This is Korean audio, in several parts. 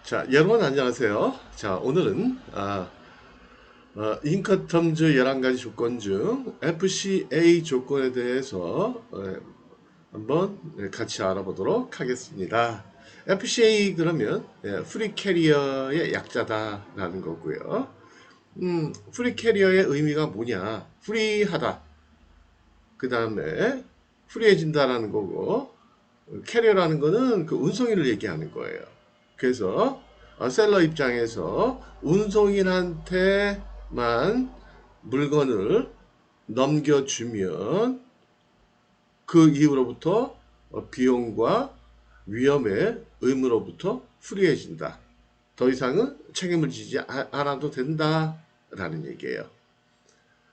자, 여러분 안녕하세요. 자, 오늘은 인커텀즈 11가지 조건 중 FCA 조건에 대해서 한번 같이 알아보도록 하겠습니다. FCA 그러면 프리 캐리어의 약자다라는 거고요. 프리 캐리어의 의미가 뭐냐? 프리하다. 그 다음에 프리해진다라는 거고, 캐리어라는 거는 그 운송인을 얘기하는 거예요. 그래서 셀러 입장에서 운송인한테만 물건을 넘겨주면 그 이후로부터 비용과 위험의 의무로부터 프리해진다. 더 이상은 책임을 지지 않아도 된다라는 얘기예요.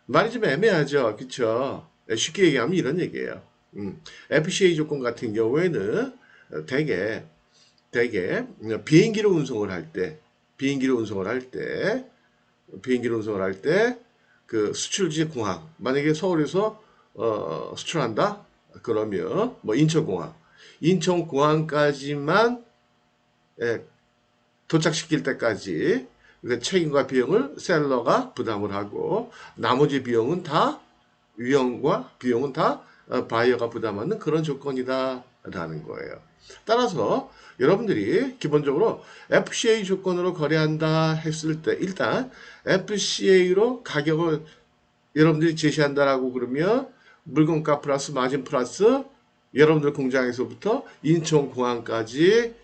말이 좀 애매하죠, 그쵸? 쉽게 얘기하면 이런 얘기예요. FCA 조건 같은 경우에는 대개 비행기로 운송을 할 때, 비행기로 운송을 할 때 그 수출지 공항, 만약에 서울에서 수출한다, 그러면 뭐 인천공항까지만 예, 도착시킬 때까지 그 책임과 비용을 셀러가 부담을 하고, 나머지 비용은 다 위험과 비용은 다 바이어가 부담하는 그런 조건이다라는 거예요. 따라서 여러분들이 기본적으로 FCA 조건으로 거래한다 했을 때 일단 FCA로 가격을 여러분들이 제시한다라고 그러면 물건가 플러스 마진 플러스 여러분들 공장에서부터 인천공항까지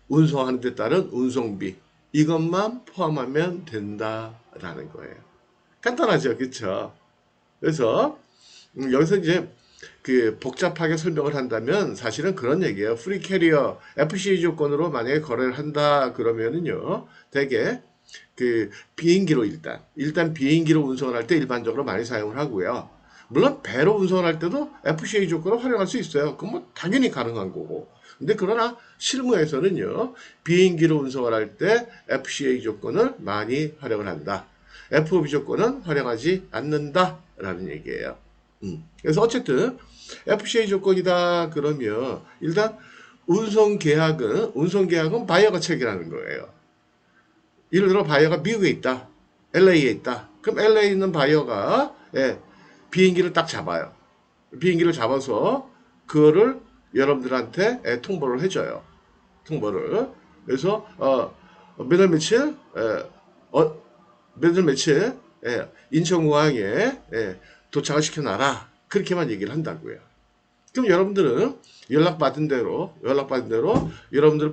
운송하는 데 따른 운송비, 이것만 포함하면 된다라는 거예요. 간단하죠, 그렇죠? 그래서 여기서 이제 그 복잡하게 설명을 한다면 사실은 그런 얘기예요. 프리 캐리어 FCA 조건으로 만약에 거래를 한다 그러면은요, 대개 그 비행기로 일단 비행기로 운송을 할 때 일반적으로 많이 사용을 하고요. 물론 배로 운송을 할 때도 FCA 조건을 활용할 수 있어요. 그건 뭐 당연히 가능한 거고. 근데 그러나 실무에서는요, 비행기로 운송을 할 때 FCA 조건을 많이 활용을 한다. FOB 조건은 활용하지 않는다라는 얘기예요. 그래서 어쨌든 FCA 조건이다 그러면 일단 운송 계약은 바이어가 체결하는 거예요. 예를 들어 바이어가 미국에 있다, LA에 있다. 그럼 LA에 있는 바이어가 비행기를 딱 잡아요. 비행기를 잡아서 그거를 여러분들한테 통보를 해줘요. 통보를. 그래서 몇월 며칠 어, 몇월 며칠 인천공항에 도착을 시켜놔라. 그렇게만 얘기를 한다고요. 그럼 여러분들은 연락받은 대로 여러분들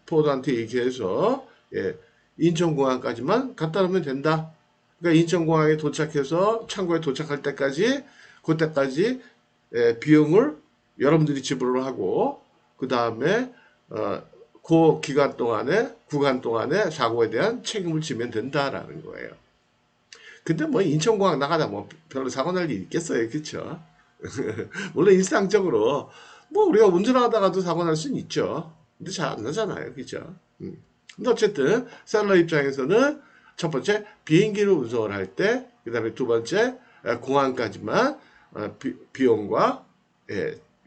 포드한테 얘기해서 인천공항까지만 갔다 오면 된다. 그러니까 인천공항에 도착해서 창고에 도착할 때까지 그때까지 비용을 여러분들이 지불을 하고 그 다음에 그 구간 동안에 사고에 대한 책임을 지면 된다라는 거예요. 근데 뭐 인천공항 나가다 뭐 별로 사고 날 일 있겠어요, 그렇죠? 물론 일상적으로 뭐 우리가 운전하다가도 사고 날 수는 있죠. 근데 잘 안 나잖아요, 그렇죠? 근데 어쨌든 셀러 입장에서는 첫 번째 비행기로 운송을 할 때, 그다음에 두 번째 공항까지만 비용과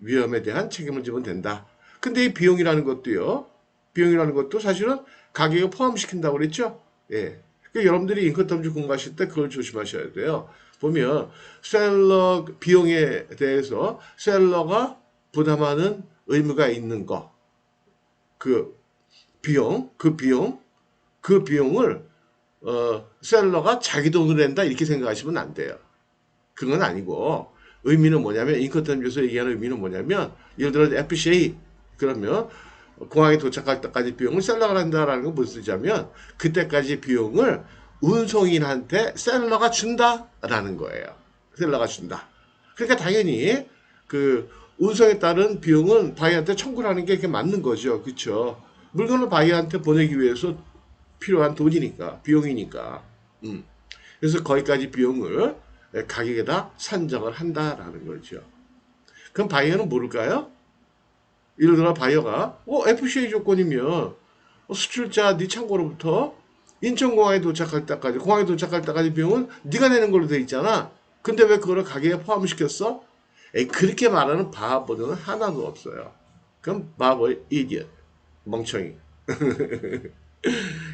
위험에 대한 책임을 지면 된다. 근데 이 비용이라는 것도 사실은 가격에 포함시킨다고 그랬죠? 예. 그러니까 여러분들이 인컴텀즈 공부하실 때 그걸 조심하셔야 돼요. 보면 셀러 비용에 대해서 셀러가 부담하는 의무가 있는 거, 그 그 비용을 셀러가 자기 돈으로 낸다 이렇게 생각하시면 안 돼요. 그건 아니고 의미는 뭐냐면 인컨텀즈에서 얘기하는 의미는 뭐냐면 예를 들어 FCA 그러면 공항에 도착할 때까지 비용을 셀러가 한다라는 건 무슨 뜻이냐면 그때까지 비용을 운송인한테 셀러가 준다라는 거예요. 셀러가 준다. 그러니까 당연히 그 운송에 따른 비용은 바이한테 청구를 하는 게 그게 맞는 거죠. 그렇죠? 물건을 바이한테 보내기 위해서 필요한 돈이니까, 비용이니까. 그래서 거기까지 비용을 가격에다 산정을 한다라는 거죠. 그럼 바이어는 모를까요? 예를 들어 바이어가 FCA 조건이면 수출자 네 창고로부터 인천공항에 도착할 때까지 공항에 도착할 때까지 비용은 네가 내는 걸로 돼 있잖아. 근데 왜 그거를 가격에 포함시켰어? 그렇게 말하는 바보는 하나도 없어요. 그럼 바보, 이디엇, 멍청이.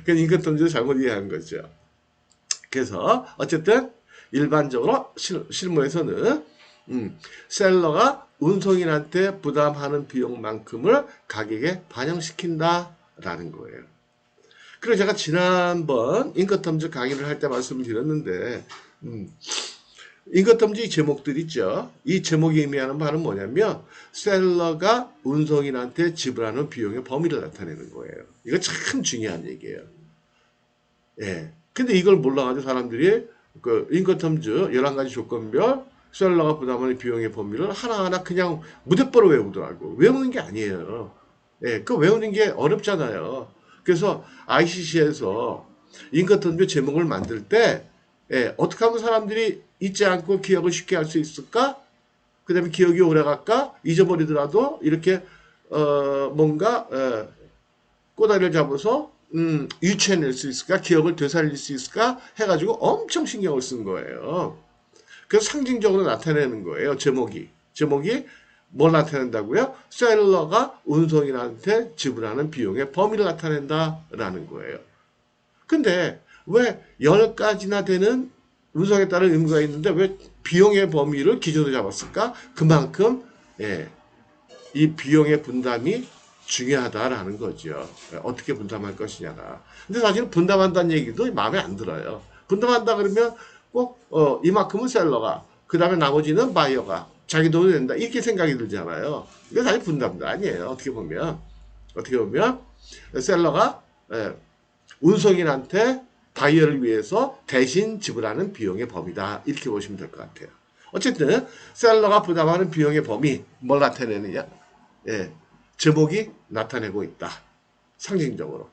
그 인건통지를 잘못 이해한 거죠. 그래서 어쨌든 일반적으로 실무에서는 셀러가 운송인한테 부담하는 비용만큼을 가격에 반영시킨다라는 거예요. 그리고 제가 지난번 인건통지 강의를 할 때 말씀을 드렸는데 인건통지 제목들 있죠. 이 제목이 의미하는 바는 뭐냐면 셀러가 운송인한테 지불하는 비용의 범위를 나타내는 거예요. 이거 참 중요한 얘기예요. 예. 근데 이걸 몰라가지고 사람들이 그 인건텀즈 11가지 조건별 셀러가 부담하는 비용의 범위를 하나하나 그냥 무대뽀로 외우더라고. 외우는 게 아니에요. 예, 그 외우는 게 어렵잖아요. 그래서 ICC에서 인건텀즈 제목을 만들 때 예, 어떻게 하면 사람들이 잊지 않고 기억을 쉽게 할 수 있을까? 그 다음에 기억이 오래 갈까? 잊어버리더라도 이렇게 뭔가 꼬다리를 잡아서 유추해낼 수 있을까? 기억을 되살릴 수 있을까? 해가지고 엄청 신경을 쓴 거예요. 그래서 상징적으로 나타내는 거예요. 제목이 뭘 나타낸다고요? 셀러가 운송인한테 지불하는 비용의 범위를 나타낸다라는 거예요. 근데 왜 10가지나 되는 운송에 따른 의무가 있는데 왜 비용의 범위를 기준으로 잡았을까? 그만큼 예, 이 비용의 분담이 중요하다라는 거죠. 어떻게 분담할 것이냐가. 근데 사실 분담한다는 얘기도 마음에 안 들어요. 분담한다 그러면 꼭 이만큼은 셀러가, 그 다음에 나머지는 바이어가 자기 돈이 된다 이렇게 생각이 들잖아요. 이게 사실 분담도 아니에요. 어떻게 보면 셀러가 운송인한테 바이어를 위해서 대신 지불하는 비용의 범위다 이렇게 보시면 될 것 같아요. 어쨌든 셀러가 부담하는 비용의 범위 뭘 나타내느냐? 예, 제목이 나타내고 있다. 상징적으로.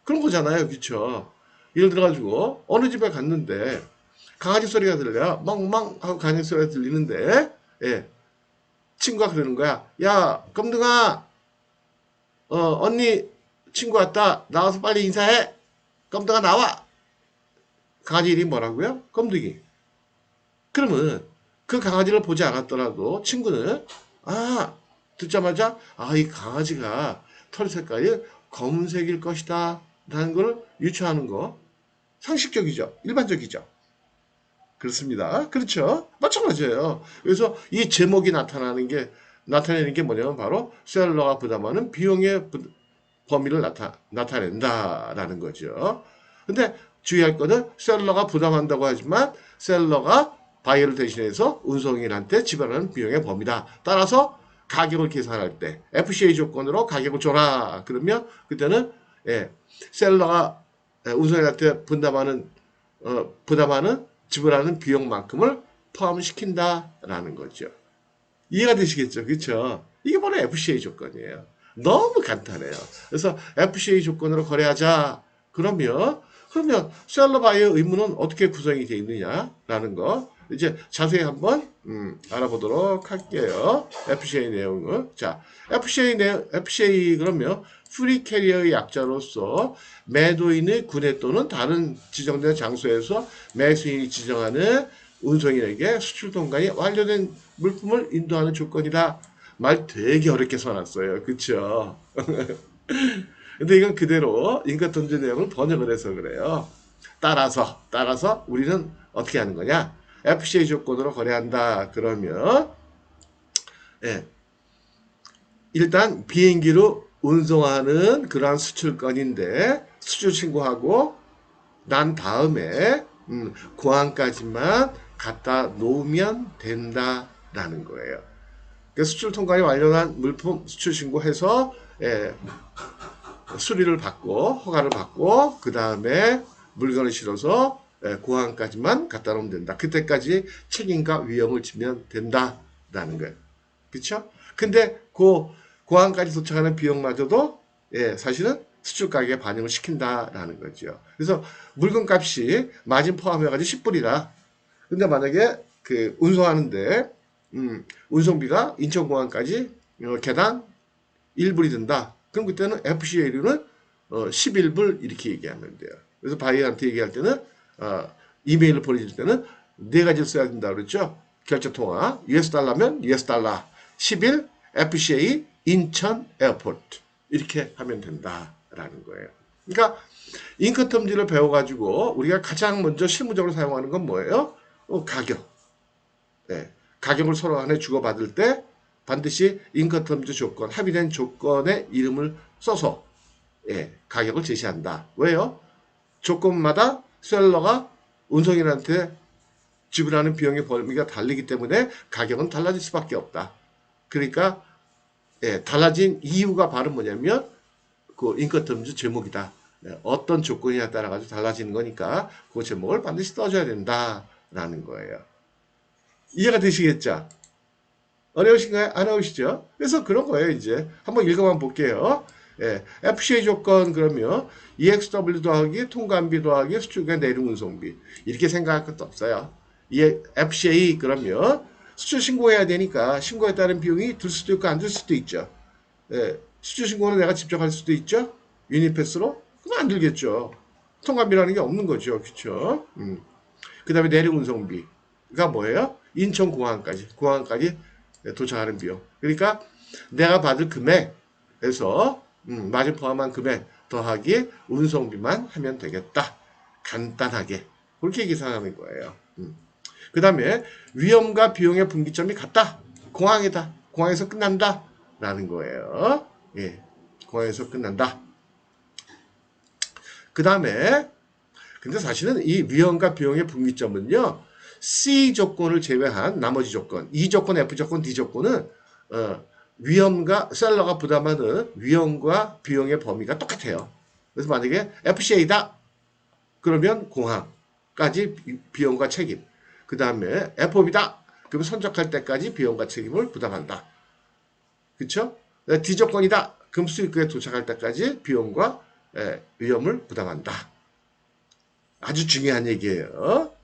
그런 거잖아요. 그쵸? 예를 들어가지고 어느 집에 갔는데 강아지 소리가 들려요. 멍멍 하고 강아지 소리가 들리는데 예, 친구가 그러는 거야. 야, 껌둥아, 언니 친구 왔다. 나와서 빨리 인사해. 껌둥아 나와. 강아지 이름이 뭐라고요? 껌둥이. 그러면 그 강아지를 보지 않았더라도 친구는 듣자마자 이 강아지가 털 색깔이 검은색일 것이다 라는 걸 유추하는 거 상식적이죠. 일반적이죠. 그렇습니다. 그렇죠. 마찬가지예요. 그래서 이 제목이 나타내는 게 뭐냐면 바로 셀러가 부담하는 비용의 범위를 나타낸다라는 거죠. 근데 주의할 거는 셀러가 부담한다고 하지만 셀러가 바이어를 대신해서 운송인한테 지불하는 비용의 범위다. 따라서 가격을 계산할 때 FCA 조건으로 가격을 줘라. 그러면 그때는 셀러가 운송인한테 부담하는 지불하는 비용만큼을 포함시킨다라는 거죠. 이해가 되시겠죠? 그렇죠? 이게 바로 FCA 조건이에요. 너무 간단해요. 그래서 FCA 조건으로 거래하자. 그러면 셀러 바이어 의무는 어떻게 구성이 되어 있느냐라는 거 이제 자세히 한번 알아보도록 할게요. FCA 내용을. 자, FCA 그러면 프리 캐리어의 약자로서 매도인의 구내 또는 다른 지정된 장소에서 매수인이 지정하는 운송인에게 수출 통관이 완료된 물품을 인도하는 조건이다. 말 되게 어렵게 써놨어요. 그쵸? 근데 이건 그대로 인건통지 내용을 번역을 해서 그래요. 따라서 우리는 어떻게 하는 거냐? FCA 조건으로 거래한다. 그러면 일단 비행기로 운송하는 그러한 수출건인데 수출 신고하고 난 다음에 공항까지만 갖다 놓으면 된다라는 거예요. 수출 통관이 완료한 물품 수출 신고해서 수리를 받고 허가를 받고 그 다음에 물건을 실어서 공항까지만 갖다 놓으면 된다. 그때까지 책임과 위험을 지면 된다라는 거예요. 그렇죠? 근데 그 공항까지 도착하는 비용마저도 사실은 수출 가격에 반영을 시킨다라는 거죠. 그래서 물건 값이 마진 포함해가지고 10불이다. 근데 만약에 그 운송하는데 운송비가 인천공항까지 개당 1불이 든다. 그럼 그때는 FCA료는 11불 이렇게 얘기하면 돼요. 그래서 바이어한테 얘기할 때는 이메일을 보내줄 때는 네 가지를 써야 된다 그랬죠. 결제통화 US 달러면 US 달러 11 FCA 인천 에어포트 이렇게 하면 된다라는 거예요. 그러니까 인커텀즈를 배워가지고 우리가 가장 먼저 실무적으로 사용하는 건 뭐예요? 가격. 예, 가격을 서로 간에 주고받을 때 반드시 인커텀즈 조건, 합의된 조건의 이름을 써서 가격을 제시한다. 왜요? 조건마다 셀러가 운송인한테 지불하는 비용의 범위가 다르기 때문에 가격은 달라질 수밖에 없다. 그러니까 달라진 이유가 바로 뭐냐면 그 인커텀즈 제목이다. 어떤 조건이냐에 따라 가지고 달라지는 거니까 그 제목을 반드시 써줘야 된다라는 거예요. 이해가 되시겠죠? 어려우신가요? 안 어려우시죠? 그래서 그런 거예요, 이제. 한번 읽어만 볼게요. FCA 조건 그러면 EXW 더하기 통관비 더하기 수출과 내륙 운송비. 이렇게 생각할 것도 없어요. FCA 그러면 수출 신고해야 되니까 신고에 따른 비용이 들 수도 있고 안 들 수도 있죠. 수출 신고는 내가 직접 할 수도 있죠. 유니패스로? 그럼 안 들겠죠. 통관비라는 게 없는 거죠. 그렇죠? 그 다음에 내륙 운송비가 뭐예요? 공항까지 도착하는 비용. 그러니까 내가 받을 금액에서 마진 포함한 금액 더하기 운송비만 하면 되겠다. 간단하게 그렇게 계산하는 거예요. 그 다음에 위험과 비용의 분기점이 같다. 공항이다. 공항에서 끝난다. 라는 거예요. 공항에서 끝난다. 그 다음에 근데 사실은 이 위험과 비용의 분기점은요. C 조건을 제외한 나머지 조건, E 조건, F 조건, D 조건은 위험과 셀러가 부담하는 위험과 비용의 범위가 똑같아요. 그래서 만약에 FCA다 그러면 공항까지 비용과 책임. 그 다음에 FOB다 그러면 선적할 때까지 비용과 책임을 부담한다. 그렇죠? D 조건이다 그럼 수입국에 도착할 때까지 비용과 위험을 부담한다. 아주 중요한 얘기예요.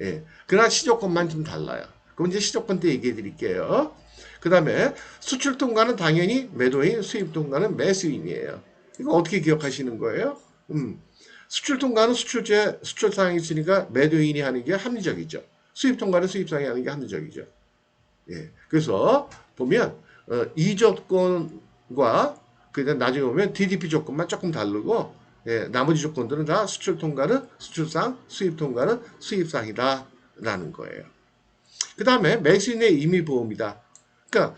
그러나 시조건만 좀 달라요. 그럼 이제 시조건 때 얘기해 드릴게요. 그 다음에 수출 통과는 당연히 매도인, 수입 통과는 매수인이에요. 이거 어떻게 기억하시는 거예요? 수출 통과는 수출사항이 있으니까 매도인이 하는 게 합리적이죠. 수입 통과는 수입사항이 하는 게 합리적이죠. 그래서 보면 이 조건과 그냥 나중에 보면 DDP 조건만 조금 다르고 나머지 조건들은 다 수출 통과는 수출상, 수입 통과는 수입상이다 라는 거예요. 그 다음에 매수인의 임의보험이다. 그러니까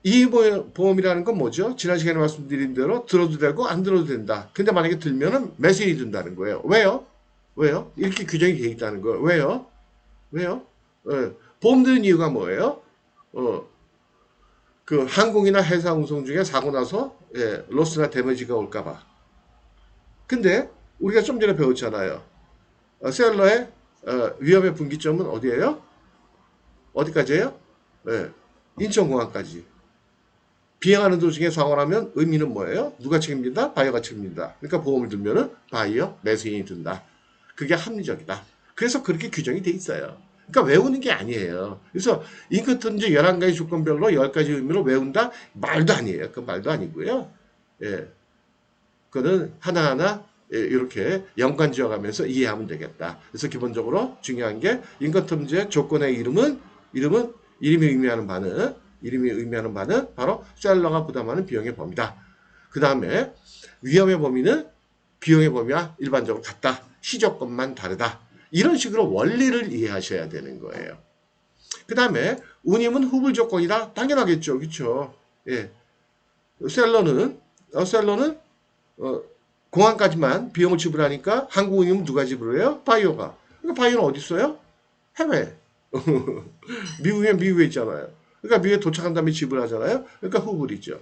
임의보험이라는 건 뭐죠? 지난 시간에 말씀드린 대로 들어도 되고 안 들어도 된다. 근데 만약에 들면은 매수인이 든다는 거예요. 왜요? 이렇게 규정이 되어 있다는 거예요. 왜요? 보험 드는 이유가 뭐예요? 그 항공이나 해사 운송 중에 사고 나서 로스나 데미지가 올까봐. 근데 우리가 좀 전에 배웠잖아요. 셀러의 위험의 분기점은 어디예요? 어디까지예요? 인천공항까지. 비행하는 도중에 사고 나면 의미는 뭐예요? 누가 책임진다? 바이어가 책임진다. 그러니까 보험을 들면은 바이어, 매수인이 든다. 그게 합리적이다. 그래서 그렇게 규정이 돼 있어요. 그러니까 외우는 게 아니에요. 그래서 인커텀즈 11가지 조건별로 10가지 의미로 외운다? 말도 아니에요. 그 말도 아니고요. 그거는 하나하나 이렇게 연관지어가면서 이해하면 되겠다. 그래서 기본적으로 중요한 게 인커텀즈의 조건의 이름이 의미하는 바는 바로 셀러가 부담하는 비용의 범위다. 그 다음에 위험의 범위는 비용의 범위와 일반적으로 같다. 시조건만 다르다. 이런 식으로 원리를 이해하셔야 되는 거예요. 그 다음에 운임은 후불 조건이다. 당연하겠죠. 그렇죠? 셀러는 공항까지만 비용을 지불하니까 한국 운임은 누가 지불해요? 바이오가. 그러니까 바이오는 어디 있어요? 해외. 미국에 있잖아요. 그러니까 미국에 도착한 다음에 지불하잖아요. 그러니까 후불이죠.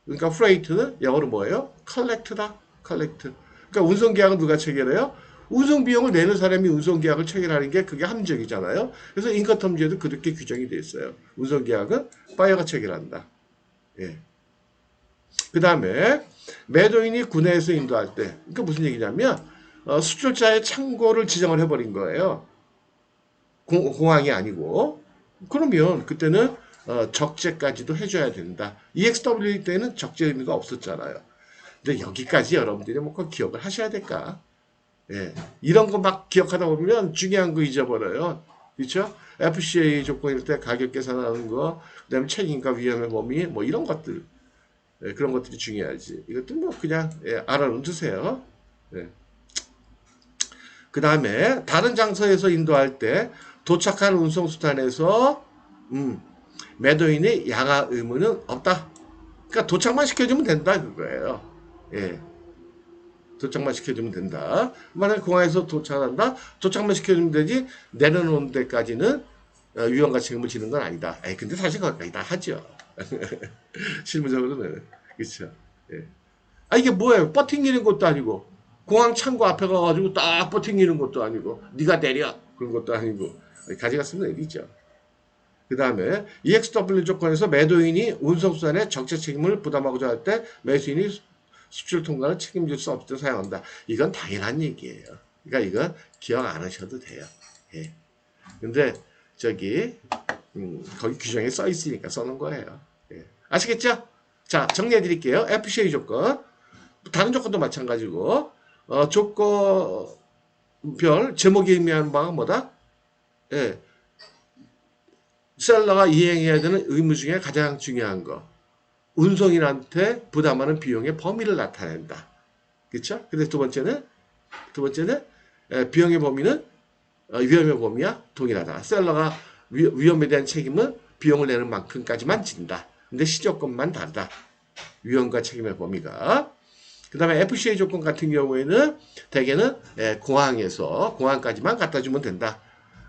그러니까 프레이트는 영어로 뭐예요? 컬렉트다. 컬렉트. 그러니까 운송계약은 누가 체결해요? 운송비용을 내는 사람이 운송계약을 체결하는 게 그게 합리적이잖아요. 그래서 인커텀즈에도 그렇게 규정이 되어 있어요. 운송계약은 바이어가 체결한다. 그 다음에 매도인이 구내에서 인도할 때, 그러니까 무슨 얘기냐면 수출자의 창고를 지정을 해버린 거예요. 공항이 아니고. 그러면 그때는 적재까지도 해줘야 된다. EXW 때는 적재 의미가 없었잖아요. 근데 여기까지 여러분들이 뭐 기억을 하셔야 될까? 이런 거 막 기억하다 보면 중요한 거 잊어버려요. 그렇죠? FCA 조건일 때 가격 계산하는 거, 그다음에 책임과 위험의 범위, 뭐 이런 것들. 예, 그런 것들이 중요하지. 이것도 뭐 그냥 알아는 두세요. 예. 그 다음에 다른 장소에서 인도할 때 도착한 운송수단에서 매도인의 양하 의무는 없다. 그러니까 도착만 시켜주면 된다 그거예요. 예. 도착만 시켜주면 된다. 만약에 공항에서 도착한다. 도착만 시켜주면 되지 내려놓는 데까지는 위험과 책임을 지는 건 아니다. 근데 사실 거기까지 다 하죠. 실무적으로는. 그렇죠. 예. 이게 뭐예요? 버팅기는 것도 아니고 공항 창고 앞에 가가지고 딱 버팅기는 것도 아니고 네가 내려 그런 것도 아니고 가져갔으면 내리죠. 그 다음에 EXW 조건에서 매도인이 운송수단의 적재 책임을 부담하고자 할 때 매수인이 수출 통과를 책임질 수 없을 때 사용한다. 이건 당연한 얘기예요. 그러니까 이건 기억 안 하셔도 돼요. 예. 근데 저기 거기 규정에 써 있으니까 써놓은 거예요. 예. 아시겠죠? 자, 정리해 드릴게요. FCA 조건 다른 조건도 마찬가지고 조건별 제목이 의미하는 바가 뭐다? 예. 셀러가 이행해야 되는 의무 중에 가장 중요한 거. 운송인한테 부담하는 비용의 범위를 나타낸다. 그렇죠? 근데 두 번째는 비용의 범위는 위험의 범위와 동일하다. 셀러가 위험에 대한 책임은 비용을 내는 만큼까지만 진다. 근데 시조건만 다르다. 위험과 책임의 범위가. 그 다음에 FCA 조건 같은 경우에는 대개는 공항까지만 갖다 주면 된다.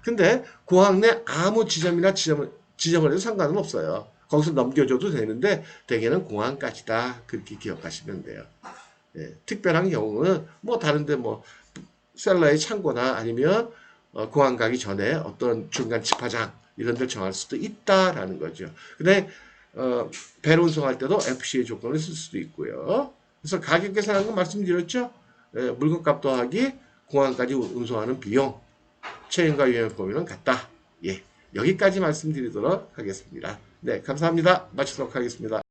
근데 공항 내 아무 지점을 해도 상관은 없어요. 거기서 넘겨줘도 되는데 대개는 공항까지다. 그렇게 기억하시면 돼요. 예, 특별한 경우는 뭐 다른데 뭐 셀러의 창고나 아니면 공항 가기 전에 어떤 중간 집화장 이런 데를 정할 수도 있다라는 거죠. 근데 배로 운송할 때도 FCA 조건을 쓸 수도 있고요. 그래서 가격 계산하는 거 말씀드렸죠. 물건값 더하기 공항까지 운송하는 비용, 책임과 위험 범위는 같다. 예, 여기까지 말씀드리도록 하겠습니다. 네, 감사합니다. 마치도록 하겠습니다.